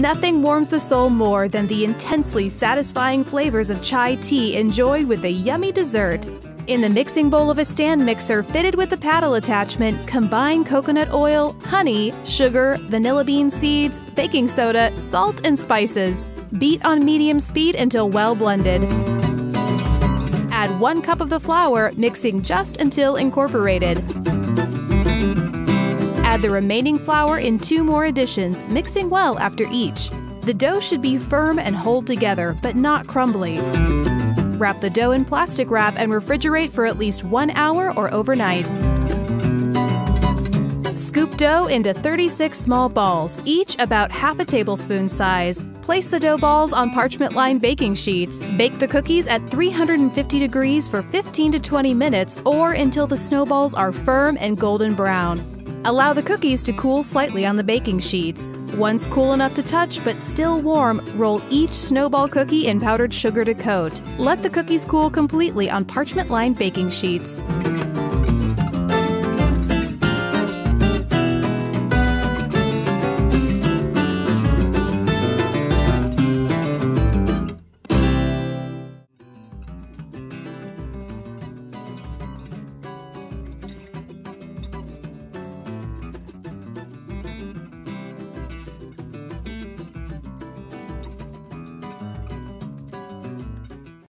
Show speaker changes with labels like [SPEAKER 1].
[SPEAKER 1] Nothing warms the soul more than the intensely satisfying flavors of chai tea enjoyed with a yummy dessert. In the mixing bowl of a stand mixer fitted with a paddle attachment, combine coconut oil, honey, sugar, vanilla bean seeds, baking soda, salt, and spices. Beat on medium speed until well blended. Add 1 cup of the flour, mixing just until incorporated. Add the remaining flour in 2 more additions, mixing well after each. The dough should be firm and hold together, but not crumbly. Wrap the dough in plastic wrap and refrigerate for at least 1 hour or overnight. Scoop dough into 36 small balls, each about half a tablespoon size. Place the dough balls on parchment-lined baking sheets. Bake the cookies at 350 degrees for 15 to 20 minutes or until the snowballs are firm and golden brown. Allow the cookies to cool slightly on the baking sheets. Once cool enough to touch but still warm, roll each snowball cookie in powdered sugar to coat. Let the cookies cool completely on parchment-lined baking sheets.